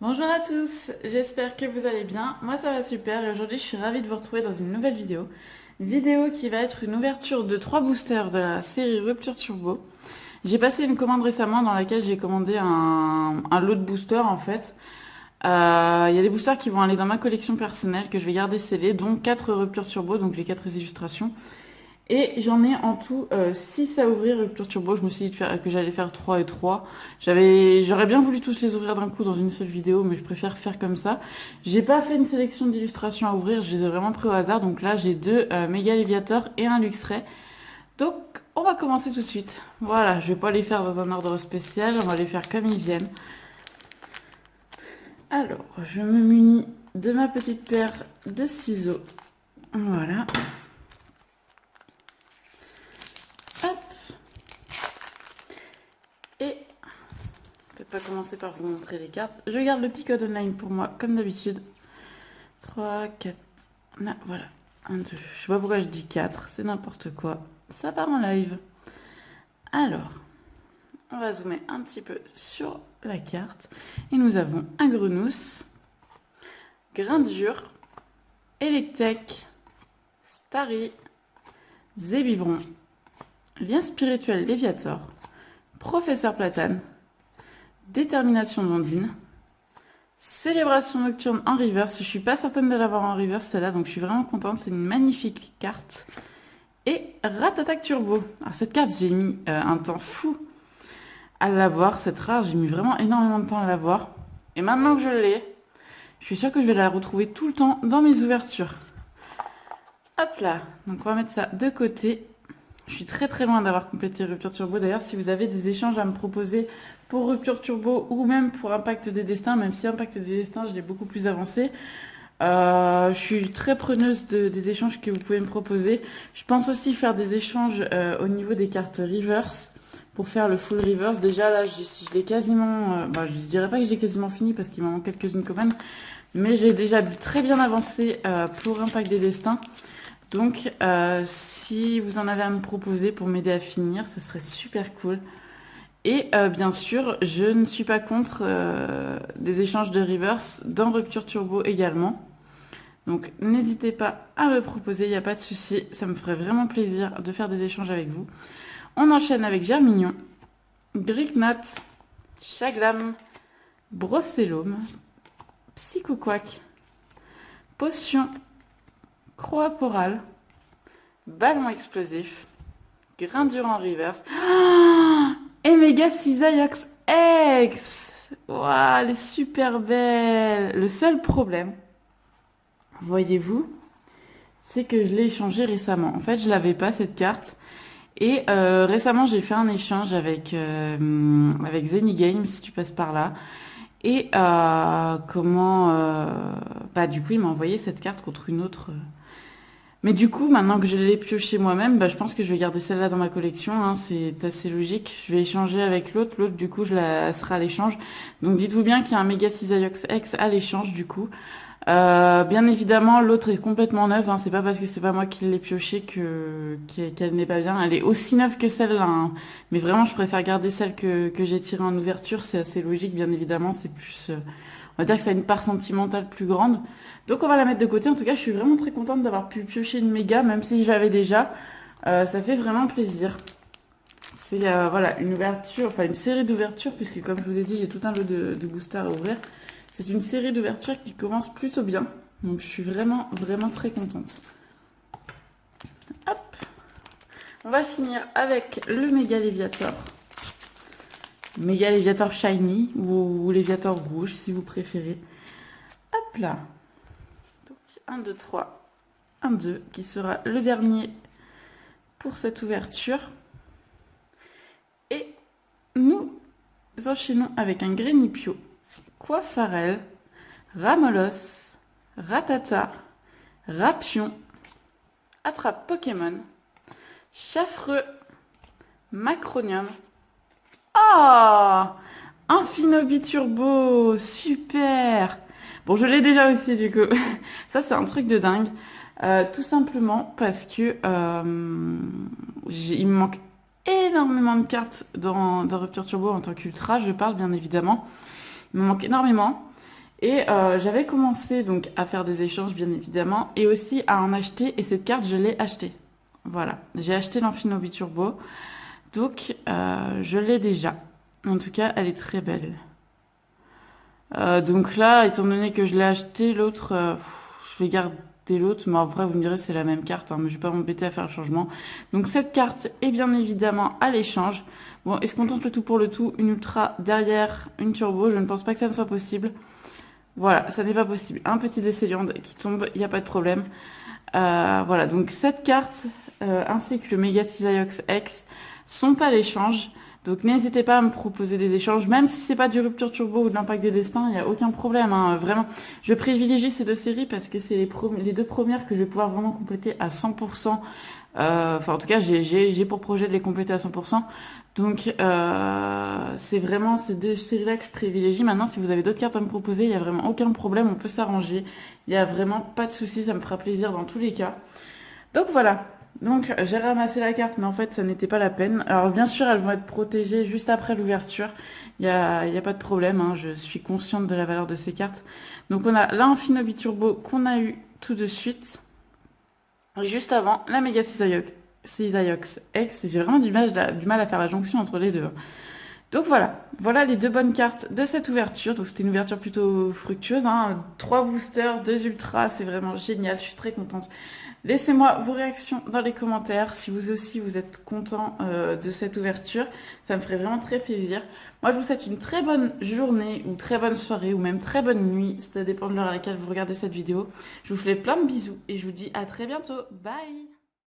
Bonjour à tous, j'espère que vous allez bien. Moi ça va super et aujourd'hui je suis ravie de vous retrouver dans une nouvelle vidéo. Vidéo qui va être une ouverture de 3 boosters de la série Rupture Turbo. J'ai passé une commande récemment dans laquelle j'ai commandé un lot de boosters en fait. Il y a des boosters qui vont aller dans ma collection personnelle que je vais garder scellés, dont 4 Rupture Turbo, donc les 4 illustrations. Et j'en ai en tout 6 à ouvrir Rupture Turbo. Je me suis dit que j'allais faire 3 et 3. J'aurais bien voulu tous les ouvrir d'un coup dans une seule vidéo, mais je préfère faire comme ça. J'ai pas fait une sélection d'illustrations à ouvrir, je les ai vraiment pris au hasard. Donc là, j'ai 2 Mega Leviator et un Luxray. Donc, on va commencer tout de suite. Voilà, je vais pas les faire dans un ordre spécial, on va les faire comme ils viennent. Alors, je me munis de ma petite paire de ciseaux. Voilà. Hop. Et peut-être pas commencer par vous montrer les cartes. Je garde le petit code online pour moi, comme d'habitude. 3, 4. Là, voilà. 1, 2. Je sais pas pourquoi je dis 4, c'est n'importe quoi. Ça part en live. Alors, on va zoomer un petit peu sur la carte. Et nous avons un Grenousse, Grindure, Electek, Starry, Zébibron, Lien spirituel Léviator, Professeur Platane, Détermination d'Ondine, Célébration nocturne en reverse. Je suis pas certaine de l'avoir en reverse celle-là, donc je suis vraiment contente. C'est une magnifique carte. Et Rat-Attack Turbo. Alors cette carte, j'ai mis un temps fou à l'avoir. Cette rare, j'ai mis vraiment énormément de temps à l'avoir. Et maintenant que je l'ai, je suis sûre que je vais la retrouver tout le temps dans mes ouvertures. Hop là. Donc on va mettre ça de côté. Je suis très très loin d'avoir complété Rupture Turbo. D'ailleurs, si vous avez des échanges à me proposer pour Rupture Turbo ou même pour Impact des Destins, même si Impact des Destins, je l'ai beaucoup plus avancé, je suis très preneuse des échanges que vous pouvez me proposer. Je pense aussi faire des échanges au niveau des cartes reverse pour faire le full reverse. Déjà là, je l'ai quasiment... je dirais pas que je l'ai quasiment fini parce qu'il m'en manque quelques-unes quand même, mais je l'ai déjà très bien avancé pour Impact des Destins. Donc, si vous en avez à me proposer pour m'aider à finir, ça serait super cool. Et bien sûr, je ne suis pas contre des échanges de reverse dans Rupture Turbo également. Donc, n'hésitez pas à me proposer, il n'y a pas de souci. Ça me ferait vraiment plaisir de faire des échanges avec vous. On enchaîne avec Germignon, Grignot, Chaglam, Brocellum, Psychoquack, Potion, Croaporal, Ballon explosif, Grindure en reverse, et Mega Cisaillux X. Waouh, elle est super belle. Le seul problème, voyez-vous, c'est que je l'ai échangée récemment. En fait, je l'avais pas cette carte. Et récemment, j'ai fait un échange avec Zeny Games, si tu passes par là. Et du coup, il m'a envoyé cette carte contre une autre. Mais du coup, maintenant que je l'ai pioché moi-même, je pense que je vais garder celle-là dans ma collection. Hein, c'est assez logique. Je vais échanger avec l'autre. L'autre, du coup, sera à l'échange. Donc, dites-vous bien qu'il y a un Mega Cisaillux X à l'échange, du coup. Bien évidemment, l'autre est complètement neuve. Hein, c'est pas parce que c'est pas moi qui l'ai pioché qu'elle n'est pas bien. Elle est aussi neuve que celle-là. Hein. Mais vraiment, je préfère garder celle que j'ai tirée en ouverture. C'est assez logique, bien évidemment. C'est plus... on va dire que ça a une part sentimentale plus grande. Donc on va la mettre de côté. En tout cas, je suis vraiment très contente d'avoir pu piocher une méga, même si je l'avais déjà. Ça fait vraiment plaisir. C'est voilà, une ouverture, enfin une série d'ouvertures, puisque comme je vous ai dit, j'ai tout un lot de boosters à ouvrir. C'est une série d'ouvertures qui commence plutôt bien. Donc je suis vraiment, vraiment très contente. Hop. On va finir avec le Mega Léviator. Mega Léviator Shiny ou Léviator Rouge, si vous préférez. Hop là. 1, 2, 3, 1, 2, qui sera le dernier pour cette ouverture. Et nous enchaînons avec un Grénipio, Coiffarel, Ramolos, Ratata, Rapion, Attrape Pokémon, Chaffreux, Macronium. Oh, Infinobi Turbo, super. Bon, je l'ai déjà aussi, du coup. Ça, c'est un truc de dingue. Tout simplement parce que il me manque énormément de cartes dans Rupture Turbo en tant qu'ultra. Je parle, bien évidemment. Il me manque énormément. Et j'avais commencé donc à faire des échanges bien évidemment et aussi à en acheter et cette carte je l'ai achetée. Voilà, j'ai acheté l'Amphinobi Turbo, donc je l'ai déjà. En tout cas, elle est très belle. Donc là, étant donné que je l'ai acheté, l'autre, je vais garder l'autre, mais après vous me direz c'est la même carte, hein, mais je vais pas m'embêter à faire le changement. Donc cette carte est bien évidemment à l'échange. Bon, est-ce qu'on tente le tout pour le tout? Une ultra derrière, une turbo, je ne pense pas que ça ne soit possible. Voilà, ça n'est pas possible. Un petit Desceliande qui tombe, il n'y a pas de problème. Voilà, donc cette carte ainsi que le Mega Cisaiox X sont à l'échange. Donc n'hésitez pas à me proposer des échanges, même si c'est pas du Rupture Turbo ou de l'Impact des Destins, il n'y a aucun problème, hein, vraiment. Je privilégie ces deux séries parce que c'est les deux premières que je vais pouvoir vraiment compléter à 100%. Enfin, en tout cas, j'ai pour projet de les compléter à 100%. Donc, c'est vraiment ces deux séries-là que je privilégie. Maintenant, si vous avez d'autres cartes à me proposer, il n'y a vraiment aucun problème, on peut s'arranger. Il n'y a vraiment pas de souci, ça me fera plaisir dans tous les cas. Donc voilà. Donc j'ai ramassé la carte, mais en fait ça n'était pas la peine. Alors bien sûr elles vont être protégées juste après l'ouverture. Il y a pas de problème, hein. Je suis consciente de la valeur de ces cartes. Donc on a l'Amphinobi Turbo qu'on a eu tout de suite. Et juste avant, la Mega Cisaiox X. J'ai vraiment du mal à faire la jonction entre les deux. Donc voilà les deux bonnes cartes de cette ouverture. Donc c'était une ouverture plutôt fructueuse, hein. 3 boosters, 2 ultras, c'est vraiment génial, je suis très contente. Laissez-moi vos réactions dans les commentaires, si vous aussi vous êtes content de cette ouverture, ça me ferait vraiment très plaisir. Moi je vous souhaite une très bonne journée, ou très bonne soirée, ou même très bonne nuit, ça dépend de l'heure à laquelle vous regardez cette vidéo. Je vous fais plein de bisous, et je vous dis à très bientôt, bye!